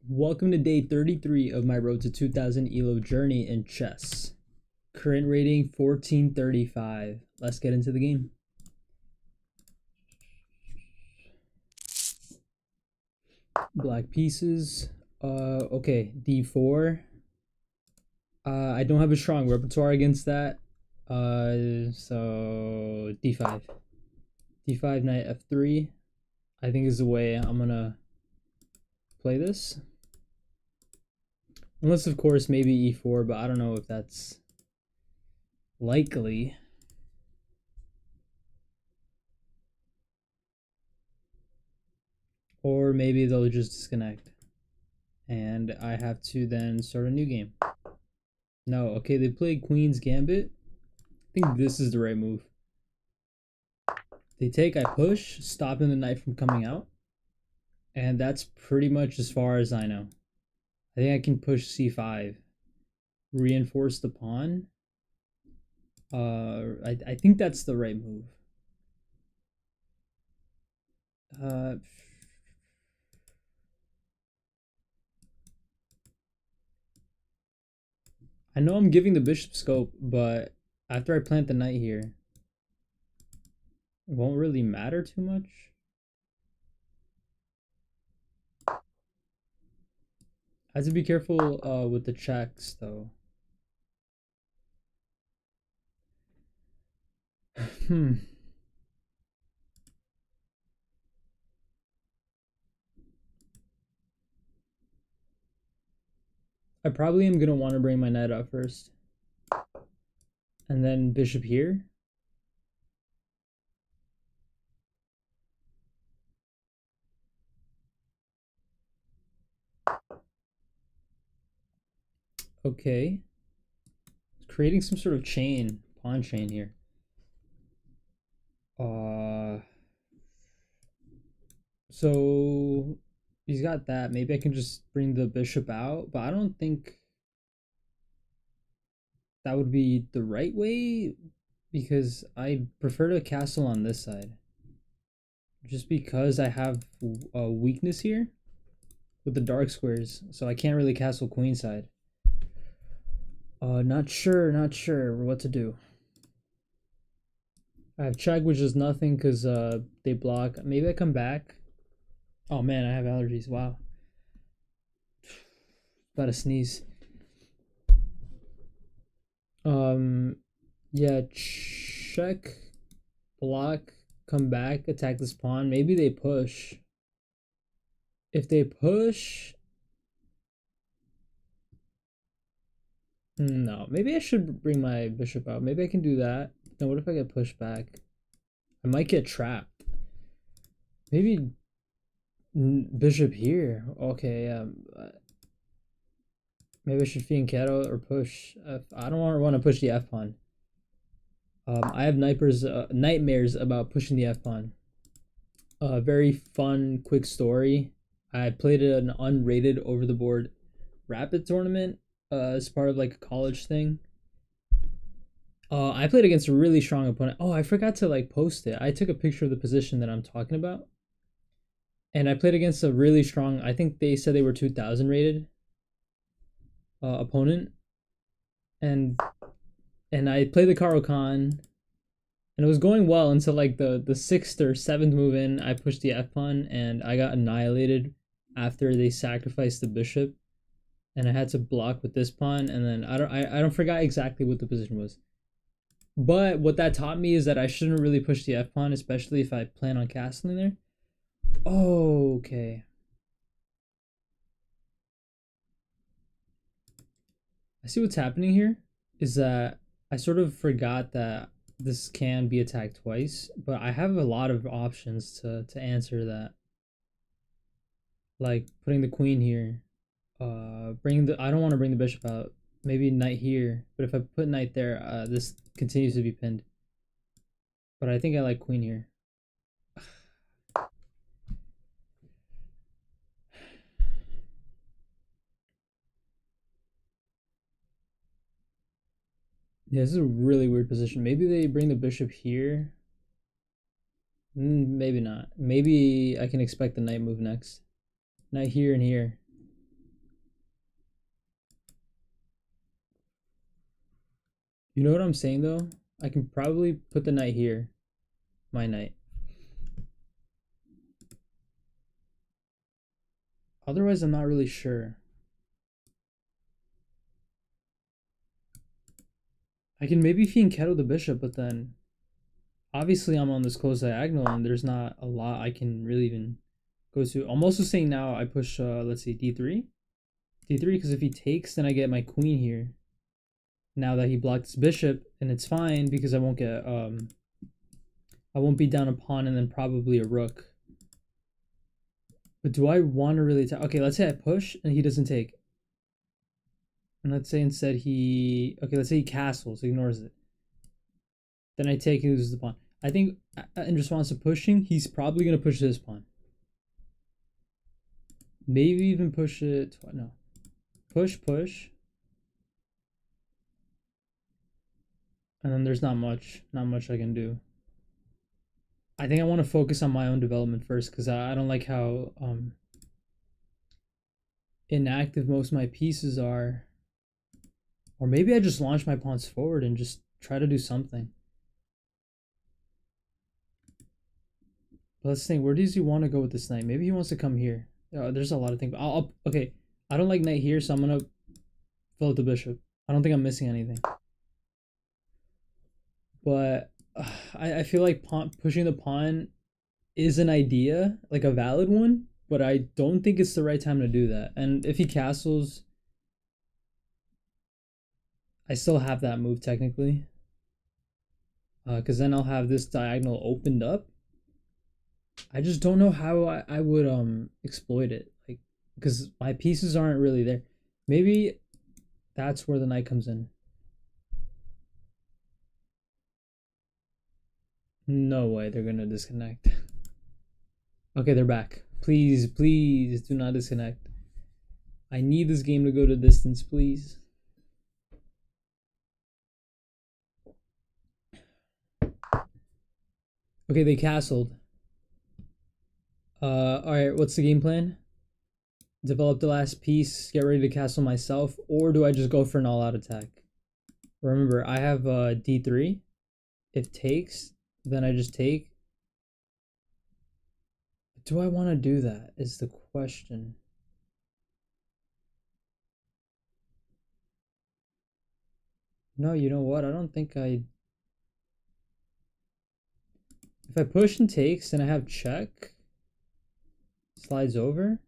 Welcome to day 33 of my Road to 2000 Elo journey in chess. Current rating 1435. Let's get into the game. Black pieces. Okay, d4. I don't have a strong repertoire against that. So d5. d5, knight f3. I think is the way I'm gonna play this. Unless, of course, maybe e4, but I don't know if that's likely. Or maybe they'll just disconnect. And I have to then start a new game. No, okay, they played Queen's Gambit. I think this is the right move. They take, I push, stopping the knight from coming out. And that's pretty much as far as I know. I think I can push c5. Reinforce the pawn. I think that's the right move. I know I'm giving the bishop scope, but after I plant the knight here, it won't really matter too much. I have to be careful with the checks, though. I probably am going to want to bring my knight up first. And then bishop here. Okay. Creating some sort of chain, pawn chain here. So he's got that. Maybe I can just bring the bishop out, but I don't think that would be the right way because I prefer to castle on this side. Just because I have a weakness here with the dark squares, so I can't really castle queenside. Not sure what to do. I have check, which is nothing because they block. Maybe I come back. Oh man, I have allergies. Wow. About to sneeze. Yeah, check, block, come back, attack this pawn. Maybe they push. If they push, no, maybe I should bring my bishop out. Maybe I can do that. Now, what if I get pushed back? I might get trapped. Maybe bishop here. Okay, maybe I should fianchetto or push. I don't want to push the f pawn. I have nightmares about pushing the f pawn. Very fun, quick story. I played an unrated over the board rapid tournament as part of like a college thing. I played against a really strong opponent. Oh, I forgot to like post it. I took a picture of the position that I'm talking about. And I played against a really strong, I think they said they were 2000 rated opponent. And I played the Karo Khan. And it was going well until like the sixth or seventh move in, I pushed the f pawn and I got annihilated after they sacrificed the bishop, and I had to block with this pawn. And then I don't forgot exactly what the position was, but what that taught me is that I shouldn't really push the f pawn, especially if I plan on castling there. Oh, okay. I see what's happening here is that I sort of forgot that this can be attacked twice, but I have a lot of options to answer that. Like putting the queen here. I don't want to bring the bishop out. Maybe knight here, but if I put knight there, this continues to be pinned. But I think I like queen here. Yeah, this is a really weird position. Maybe they bring the bishop here. Maybe not. Maybe I can expect the knight move next. Knight here and here. You know what I'm saying though? I can probably put the knight here. My knight. Otherwise, I'm not really sure. I can maybe fianchetto the bishop, but then obviously I'm on this close diagonal and there's not a lot I can really even go to. I'm also saying now I push, let's see, d3? d3, because if he takes, then I get my queen here. Now that he blocked his bishop, and it's fine because I won't get, I won't be down a pawn and then probably a rook. But do I want to really take? Okay, let's say I push and he doesn't take. And let's say instead he, okay, let's say he castles, ignores it. Then I take and loses the pawn. I think in response to pushing, he's probably going to push this pawn. Maybe even push it, no. Push, push. And then there's not much I can do. I think I want to focus on my own development first because I don't like how inactive most of my pieces are. Or maybe I just launch my pawns forward and just try to do something. But let's think, where does he want to go with this knight? Maybe he wants to come here. There's a lot of things. Okay, I don't like knight here, so I'm going to fill out the bishop. I don't think I'm missing anything. But I feel like pushing the pawn is an idea, like a valid one, but I don't think it's the right time to do that. And if he castles, I still have that move technically. Because then I'll have this diagonal opened up. I just don't know how I would exploit it. Like, because my pieces aren't really there. Maybe that's where the knight comes in. No way they're gonna disconnect. Okay, they're back. Please, please do not disconnect. I need this game to go to distance, please. Okay, they castled. Alright, what's the game plan? Develop the last piece, get ready to castle myself, or do I just go for an all-out attack? Remember, I have d3. If takes, then I just take. Do I want to do that is the question. No, you know what? I don't think I... If I push and takes, then I have check. Slides over.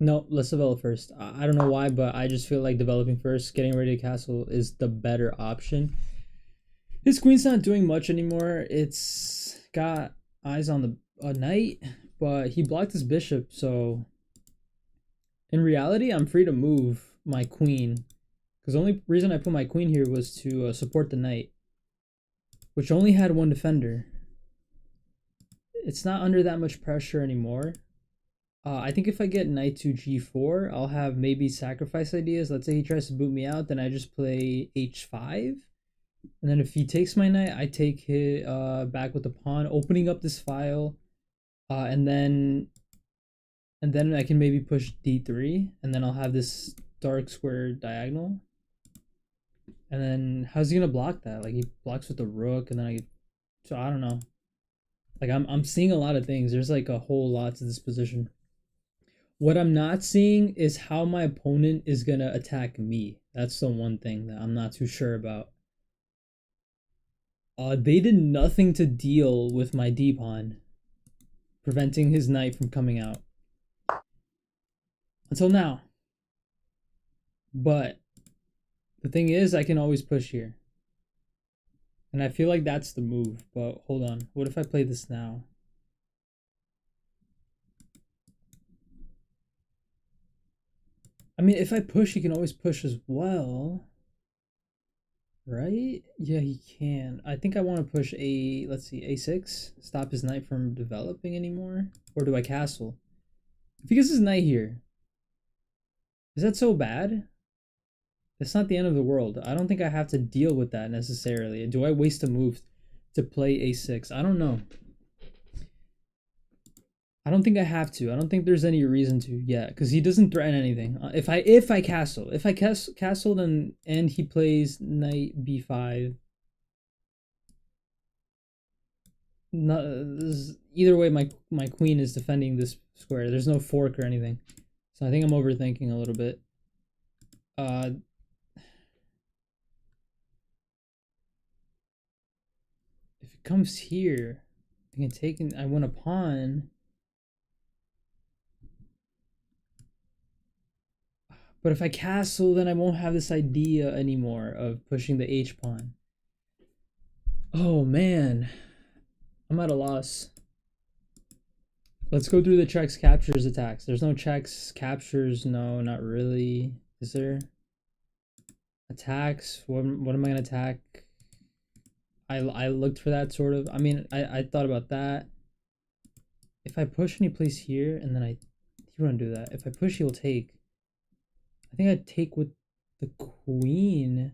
No, let's develop first. I don't know why, but I just feel like developing first, getting ready to castle is the better option. His queen's not doing much anymore. It's got eyes on the knight, but he blocked his bishop, so in reality, I'm free to move my queen. Because the only reason I put my queen here was to support the knight, which only had one defender. It's not under that much pressure anymore. I think if I get knight to g4, I'll have maybe sacrifice ideas. Let's say he tries to boot me out, then I just play h5. And then if he takes my knight, I take his back with the pawn, opening up this file. And then I can maybe push d3, and then I'll have this dark square diagonal. And then how's he gonna block that? Like he blocks with the rook, and then so I don't know. Like I'm seeing a lot of things. There's like a whole lot to this position. What I'm not seeing is how my opponent is gonna attack me. That's the one thing that I'm not too sure about. They did nothing to deal with my d-pawn, preventing his knight from coming out. Until now. But the thing is, I can always push here. And I feel like that's the move, but hold on. What if I play this now? I mean, if I push, he can always push as well. Right? Yeah, he can. I think I want to push let's see, a6. Stop his knight from developing anymore. Or do I castle? If he gets his knight here, is that so bad? It's not the end of the world. I don't think I have to deal with that necessarily. Do I waste a move to play a6? I don't know. I don't think I have to. I don't think there's any reason to yet, because he doesn't threaten anything. If I castle, then and he plays knight b5. No, either way, my queen is defending this square. There's no fork or anything, so I think I'm overthinking a little bit. If it comes here, I can take and I win a pawn. But if I castle, then I won't have this idea anymore of pushing the h pawn. Oh man, I'm at a loss. Let's go through the checks, captures, attacks. There's no checks, captures, no, not really. Is there? Attacks, what am I gonna attack? I looked for that sort of. I mean, I thought about that. If I push and he plays here, and then he wouldn't do that. If I push, he'll take. I think I'd take with the queen.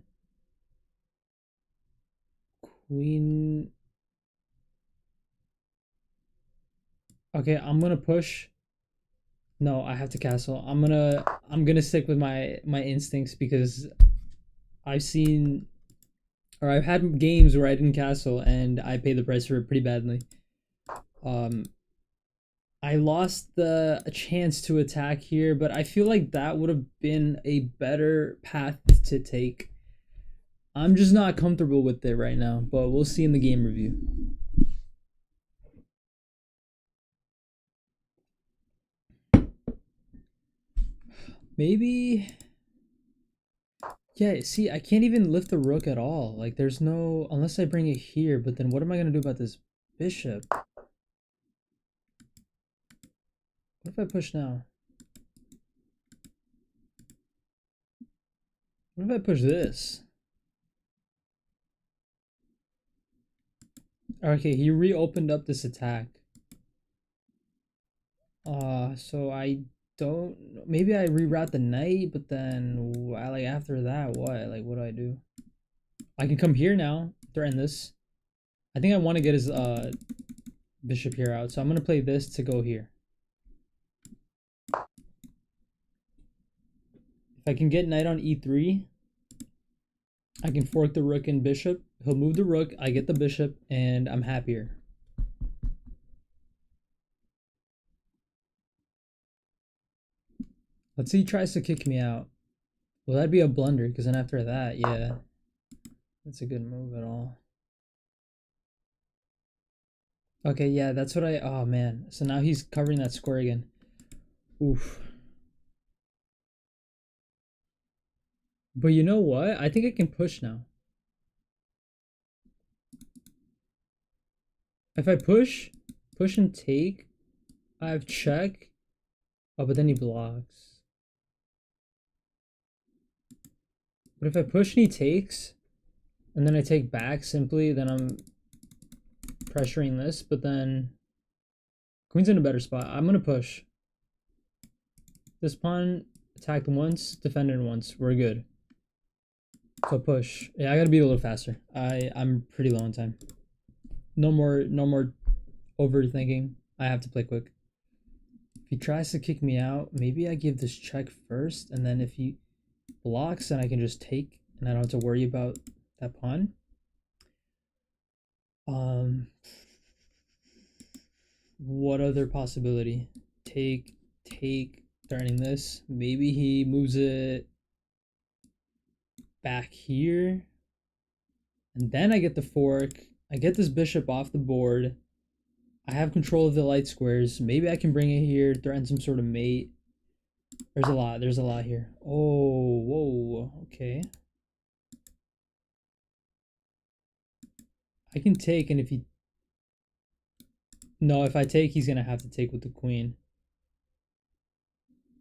Queen. Okay, I'm gonna push. No, I have to castle. I'm gonna stick with my instincts, because I've seen, or I've had games where I didn't castle and I paid the price for it pretty badly. I lost a chance to attack here, but I feel like that would have been a better path to take. I'm just not comfortable with it right now, but we'll see in the game review. Maybe. Yeah, see, I can't even lift the rook at all. Like, there's no, unless I bring it here, but then what am I going to do about this bishop? What if I push now? What if I push this? Okay, he reopened up this attack. So I don't, maybe I reroute the knight, but then like after that, what? Like, what do I do? I can come here now, threaten this. I think I want to get his bishop here out, so I'm gonna play this to go here. If I can get knight on e3, I can fork the rook and bishop. He'll move the rook, I get the bishop, and I'm happier. Let's see, he tries to kick me out. Well, that'd be a blunder, because then after that, yeah, that's a good move at all. Okay, yeah, that's what oh man. So now he's covering that square again. Oof. But you know what? I think I can push now. If I push and take, I have check. Oh, but then he blocks. But if I push and he takes, and then I take back simply, then I'm pressuring this, but then queen's in a better spot. I'm gonna push. This pawn attacked once, defended once. We're good. So push. Yeah, I gotta be a little faster. I'm pretty low on time. No more overthinking. I have to play quick. If he tries to kick me out, maybe I give this check first, and then if he blocks, then I can just take, and I don't have to worry about that pawn. What other possibility? Take, threatening this. Maybe he moves it back here, and then I get the fork. I get this bishop off the board. I have control of the light squares. Maybe I can bring it here, threaten some sort of mate. There's a lot here. Oh, whoa, okay. I can take, and if he... No, if I take, he's gonna have to take with the queen.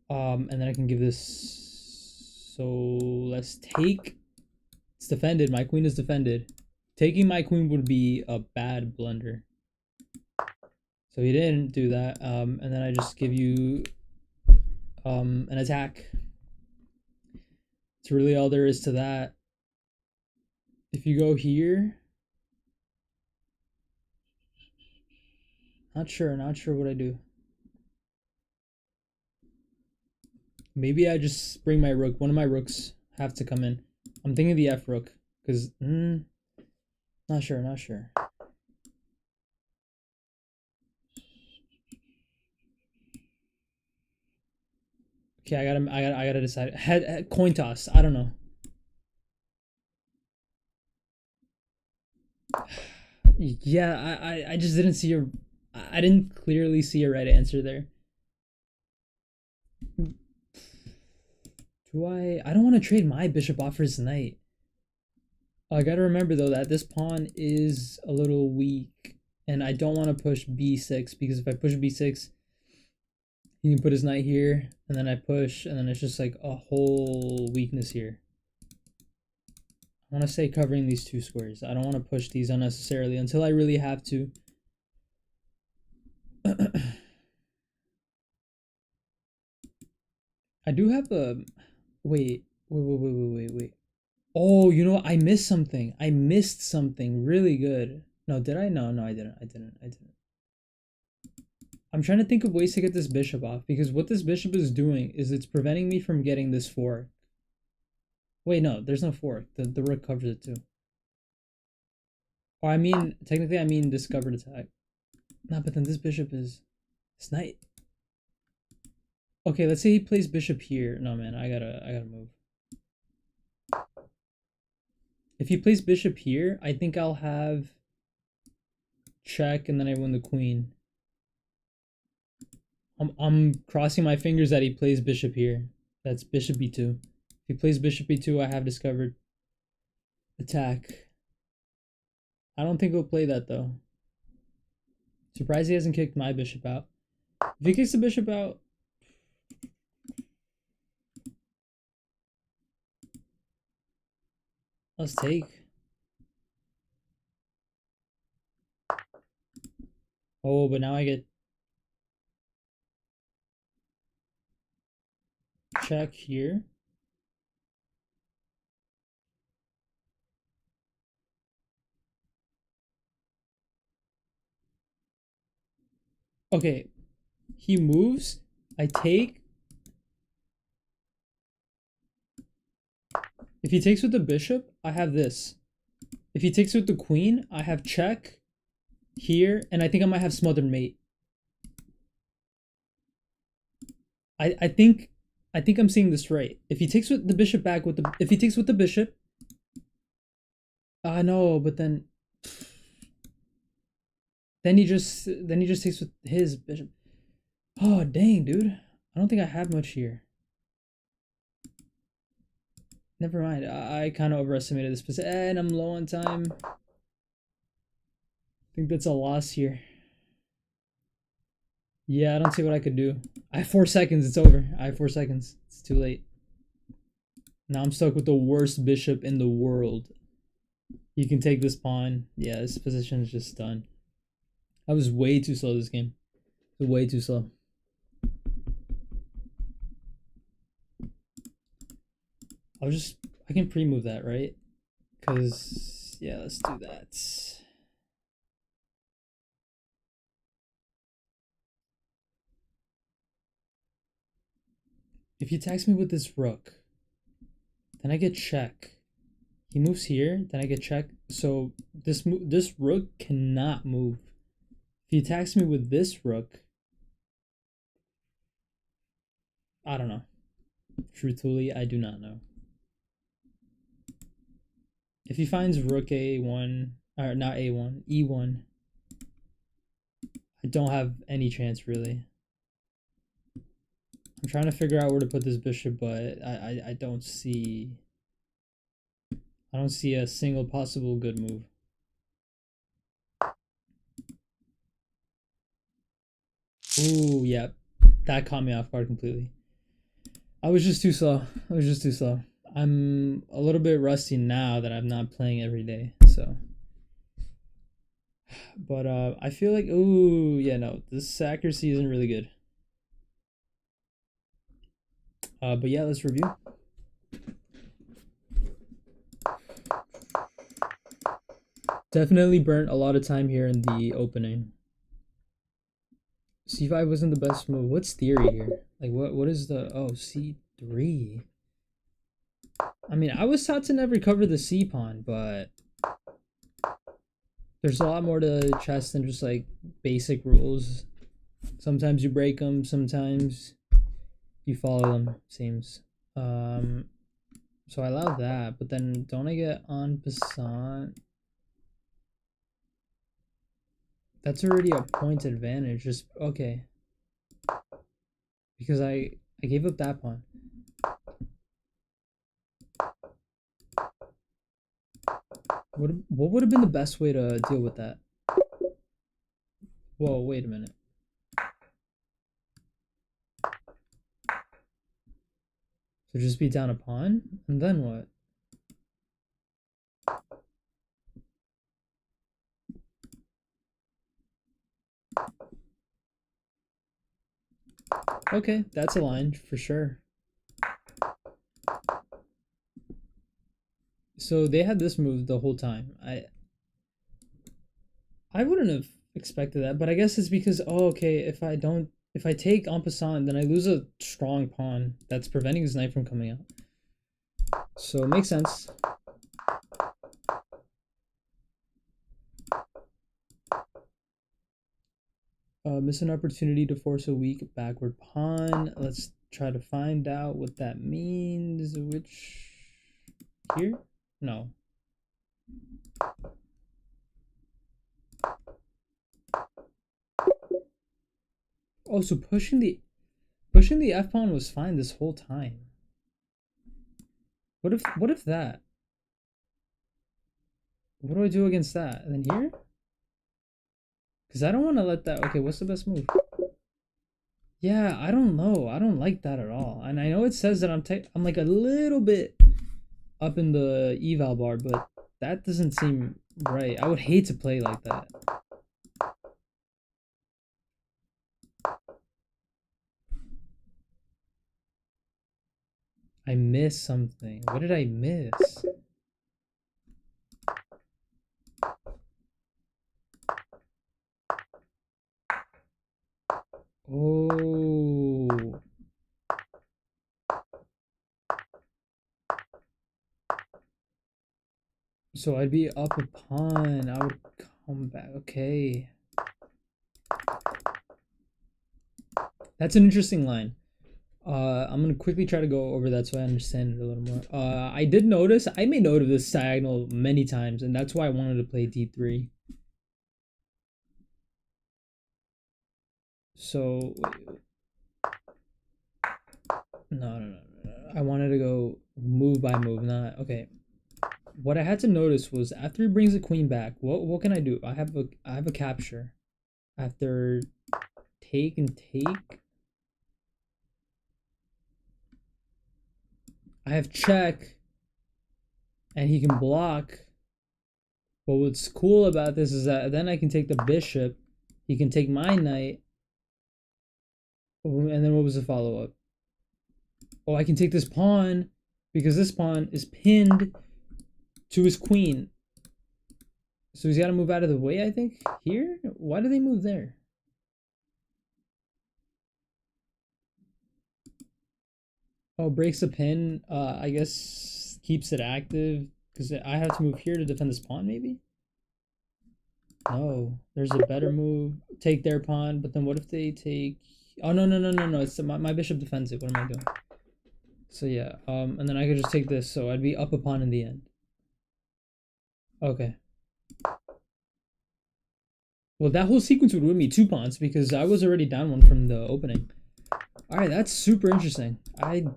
And then I can give this... So, let's take... It's defended. My queen is defended. Taking my queen would be a bad blunder. So he didn't do that. And then I just give you an attack. It's really all there is to that. If you go here... Not sure what I do. Maybe I just bring my rook. One of my rooks have to come in. I'm thinking the F rook because not sure, not sure. Okay, I gotta decide. Head coin toss. I don't know. Yeah, I just didn't see your. I didn't clearly see a right answer there. Do I? I don't want to trade my bishop off for his knight. I gotta remember though that this pawn is a little weak, and I don't want to push b6 because if I push b6, he can put his knight here, and then I push, and then it's just like a whole weakness here. I want to stay covering these two squares. I don't want to push these unnecessarily until I really have to. I do have a wait. Oh, you know what? I missed something. I missed something really good. No, did I? No, I didn't. I didn't. I'm trying to think of ways to get this bishop off because what this bishop is doing is it's preventing me from getting this fork. Wait, no, there's no fork. The rook covers it too. Or I mean, technically, I mean discovered attack. No, but then this bishop is this knight. Okay, let's say he plays bishop here. No, man, I gotta move. If he plays bishop here, I think I'll have check and then I win the queen. I'm crossing my fingers that he plays bishop here. That's bishop b2. If he plays bishop b2, I have discovered attack. I don't think he'll play that though. Surprised he hasn't kicked my bishop out. If he kicks the bishop out, let's take. Oh, but now I get check here. Okay, he moves, I take. If he takes with the bishop, I have this. If he takes with the queen, I have check here, and I think I might have smothered mate. I think I'm seeing this right. If he takes with the bishop back with the if he takes with the bishop, no, but then he just takes with his bishop. Oh dang, dude. I don't think I have much here. Never mind. I kind of overestimated this position, and I'm low on time. I think that's a loss here. Yeah, I don't see what I could do. I have 4 seconds. It's over. I have 4 seconds. It's too late. Now I'm stuck with the worst bishop in the world. You can take this pawn. Yeah, this position is just done. I was way too slow this game. Way too slow. I can pre-move that, right? Because, yeah, let's do that. If he attacks me with this rook, then I get check. He moves here, then I get check. So this rook cannot move. If he attacks me with this rook, I don't know. Truthfully, I do not know. If he finds rook a1, or not a1, e1, I don't have any chance really. I'm trying to figure out where to put this bishop, but I don't see a single possible good move. Ooh, yeah. That caught me off guard completely. I was just too slow. I'm a little bit rusty now that I'm not playing every day, so. But I feel like, ooh, yeah, no, this accuracy isn't really good. But yeah, let's review. Definitely burnt a lot of time here in the opening. C5 wasn't the best move. What's theory here? Like what is the, oh, C d3. I mean, I was taught to never cover the c pawn, but there's a lot more to chess than just like basic rules. Sometimes you break them, sometimes you follow them, seems. So I allow that, but then don't I get en passant? That's already a point advantage. Just okay. Because I gave up that pawn. What would have been the best way to deal with that? Whoa, wait a minute. So just be down a pawn? And then what? Okay, that's aligned for sure. So they had this move the whole time. I wouldn't have expected that, but I guess it's because okay, if I take en passant, then I lose a strong pawn that's preventing his knight from coming out. So it makes sense. Miss an opportunity to force a weak backward pawn. Let's try to find out what that means. Which here? No. Oh, so pushing the f pawn was fine this whole time. What if that? What do I do against that? And then here? Because I don't want to let that. Okay, what's the best move? Yeah, I don't know. I don't like that at all. And I know it says that I'm like a little bit up in the eval bar, but that doesn't seem right. I would hate to play like that. I missed something. What did I miss? Oh. So I'd be up a pawn. I would come back. Okay. That's an interesting line. I'm gonna quickly try to go over that so I understand it a little more. I did notice, I made note of this diagonal many times, and that's why I wanted to play d3. So, no. I wanted to go move by move, not, okay. What I had to notice was after he brings the queen back, what can I do? I have a capture. After take and take, I have check, and he can block. But what's cool about this is that then I can take the bishop, he can take my knight, and then what was the follow-up? Oh, I can take this pawn, because this pawn is pinned to his queen. So he's got to move out of the way, I think, here? Why do they move there? Oh, breaks the pin, I guess keeps it active, because I have to move here to defend this pawn, maybe? No, there's a better move. Take their pawn, but then what if they take... Oh, no. It's my bishop defends it. What am I doing? So yeah, and then I could just take this, so I'd be up a pawn in the end. Okay. Well, that whole sequence would win me 2 pawns because I was already down one from the opening. All right, that's super interesting.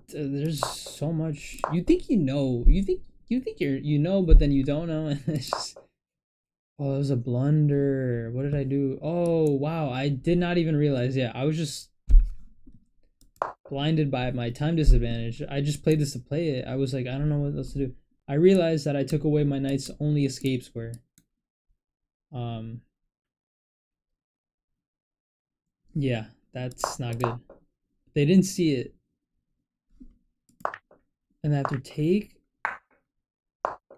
There's so much. You think you know. You think you know, but then you don't know. And it's just... Oh, it was a blunder. What did I do? Oh, wow. I did not even realize. Yeah, I was just blinded by my time disadvantage. I just played this to play it. I was like, I don't know what else to do. I realized that I took away my knight's only escape square. Yeah, that's not good. They didn't see it. And after take,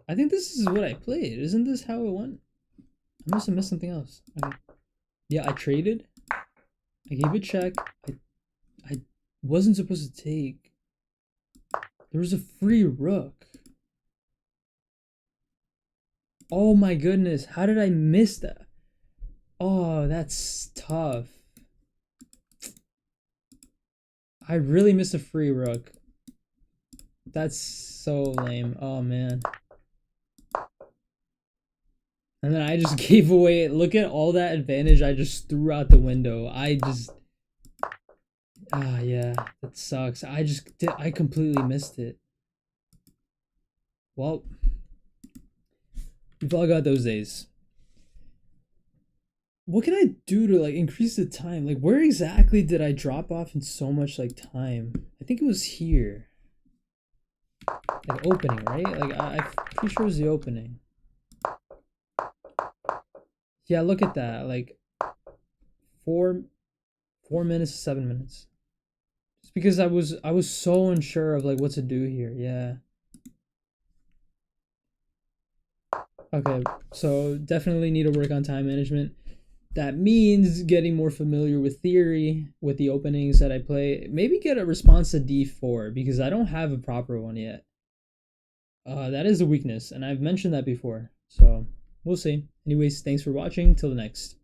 I think this is what I played. Isn't this how it went? I must have missed something else. Okay. Yeah, I traded. I gave a check. I wasn't supposed to take. There was a free rook. Oh my goodness, how did I miss that? Oh, that's tough. I really missed a free rook. That's so lame. Oh man. And then I just gave away. Look at all that advantage I just threw out the window. Yeah, that sucks. I completely missed it. Well, we've all got those days. What can I do to like increase the time? Like where exactly did I drop off in so much like time? I think it was here. Like opening, right? Like I'm pretty sure it was the opening. Yeah, look at that. Like 4 minutes to 7 minutes. Just because I was so unsure of like what to do here. Yeah. Okay, so definitely need to work on time management. That means getting more familiar with theory, with the openings that I play. Maybe get a response to d4 because I don't have a proper one yet. That is a weakness, and I've mentioned that before. So we'll see. Anyways, thanks for watching. Till the next.